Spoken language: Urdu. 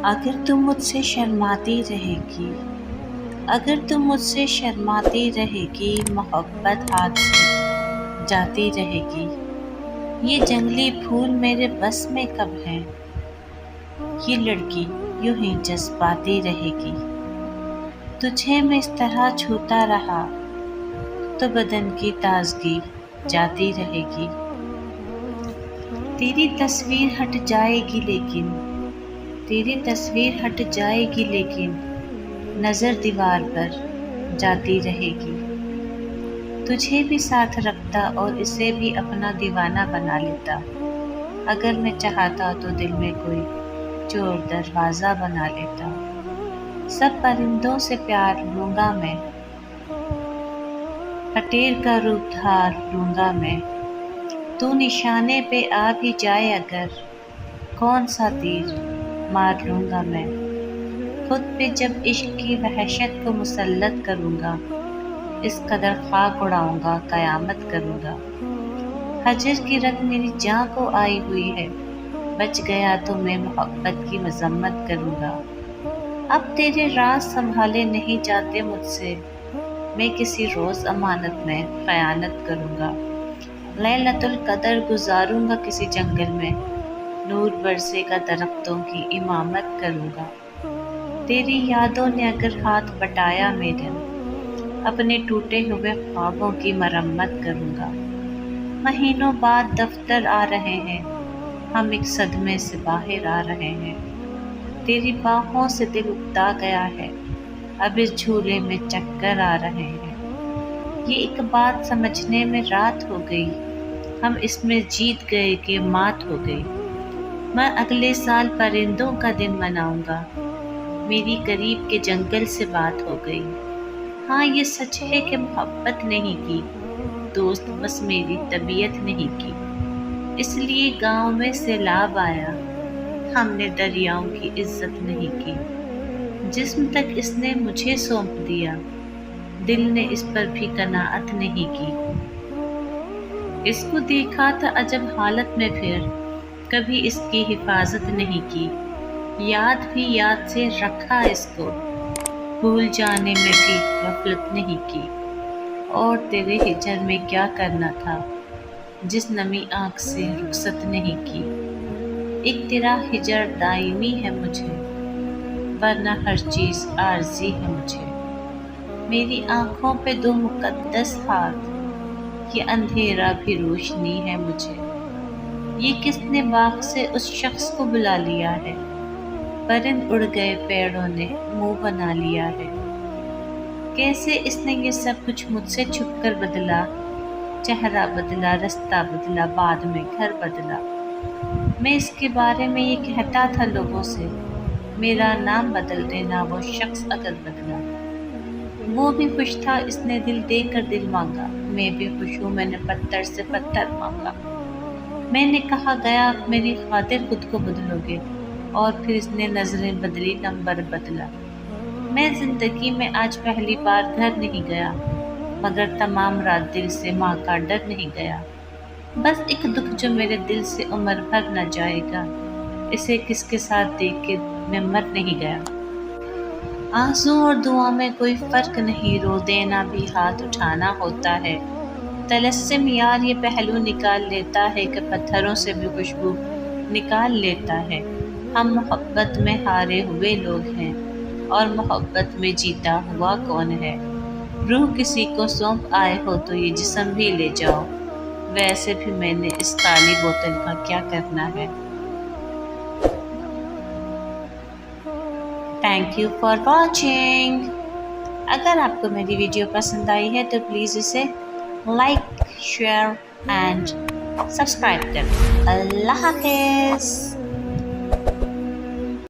اگر تم مجھ سے شرماتی رہے گی، اگر تم مجھ سے شرماتی رہے گی، محبت ہاتھ سے جاتی رہے گی، یہ جنگلی پھول میرے بس میں کب ہیں، یہ لڑکی یوں ہی جذباتی رہے گی، تجھے میں اس طرح چھوتا رہا تو بدن کی تازگی جاتی رہے گی، تیری تصویر ہٹ جائے گی لیکن، تیری تصویر ہٹ جائے گی لیکن نظر دیوار پر جاتی رہے گی، تجھے بھی ساتھ رکھتا اور اسے بھی اپنا دیوانہ بنا لیتا، اگر میں چاہتا تو دل میں کوئی چور دروازہ بنا لیتا، سب پرندوں سے پیار لوں گا میں، ہٹیر کا روپ دھار لوں گا میں، تو نشانے پہ آ بھی جائے اگر، کون سا تیر مار لوں گا میں، خود پہ جب عشق کی وحشت کو مسلط کروں گا، اس قدر خاک اڑاؤں گا قیامت کروں گا، ہجر کی رت میری جاں کو آئی ہوئی ہے، بچ گیا تو میں محبت کی مذمت کروں گا، اب تیرے راز سنبھالے نہیں جاتے مجھ سے، میں کسی روز امانت میں خیانت کروں گا، لیلۃ القدر گزاروں گا کسی جنگل میں، نور برسے گا درختوں کی امامت کروں گا، تیری یادوں نے اگر ہاتھ بٹایا میرا، اپنے ٹوٹے ہوئے خوابوں کی مرمت کروں گا، مہینوں بعد دفتر آ رہے ہیں، ہم ایک صدمے سے باہر آ رہے ہیں، تیری باہوں سے دل اکتا گیا ہے، اب اس جھولے میں چکر آ رہے ہیں، یہ ایک بات سمجھنے میں رات ہو گئی، ہم اس میں جیت گئے کہ مات ہو گئی، میں اگلے سال پرندوں کا دن مناؤں گا، میری قریب کے جنگل سے بات ہو گئی، ہاں یہ سچ ہے کہ محبت نہیں کی، دوست بس میری طبیعت نہیں کی، اس لیے گاؤں میں سیلاب آیا، ہم نے دریاؤں کی عزت نہیں کی، جسم تک اس نے مجھے سونپ دیا، دل نے اس پر بھی قناعت نہیں کی، اس کو دیکھا تھا عجب حالت میں پھر، کبھی اس کی حفاظت نہیں کی، یاد بھی یاد سے رکھا اس کو، بھول جانے میں بھی غفلت نہیں کی، اور تیرے ہجر میں کیا کرنا تھا، جس نمی آنکھ سے رخصت نہیں کی، ایک تیرا ہجر دائمی ہے مجھے، ورنہ ہر چیز عارضی ہے مجھے، میری آنکھوں پہ دو مقدس ہاتھ، یہ اندھیرا بھی روشنی ہے مجھے، یہ کس نے باغ سے اس شخص کو بلا لیا ہے، پرند اڑ گئے پیڑوں نے منہ بنا لیا ہے، کیسے اس نے یہ سب کچھ مجھ سے چھپ کر بدلا، چہرہ بدلا، رستہ بدلا، بعد میں گھر بدلا، میں اس کے بارے میں یہ کہتا تھا لوگوں سے، میرا نام بدل دینا، وہ شخص اگر بدلا، وہ بھی خوش تھا اس نے دل دے کر دل مانگا، میں بھی خوش ہوں میں نے پتھر سے پتھر مانگا، میں نے کہا گیا میری خاطر خود کو بدلو گے، اور پھر اس نے نظریں بدلی، نمبر بدلا، میں زندگی میں آج پہلی بار گھر نہیں گیا، مگر تمام رات دل سے ماں کا ڈر نہیں گیا، بس ایک دکھ جو میرے دل سے عمر بھر نہ جائے گا، اسے کس کے ساتھ دیکھ کے میں مر نہیں گیا، آنسو اور دعا میں کوئی فرق نہیں، رو دینا بھی ہاتھ اٹھانا ہوتا ہے، طلسم یار یہ پہلو نکال لیتا ہے کہ پتھروں سے بھی خوشبو نکال لیتا ہے، ہم محبت میں ہارے ہوئے لوگ ہیں، اور محبت میں جیتا ہوا کون ہے، روح کسی کو سونپ آئے ہو تو یہ جسم بھی لے جاؤ، ویسے بھی میں نے اس خالی بوتل کا کیا کرنا ہے، تھینک یو فار واچنگ، اگر آپ کو میری ویڈیو پسند آئی ہے تو پلیز اسے لائک، شیئر اینڈ سبسکرائب کر دیں، اللہ حافظ۔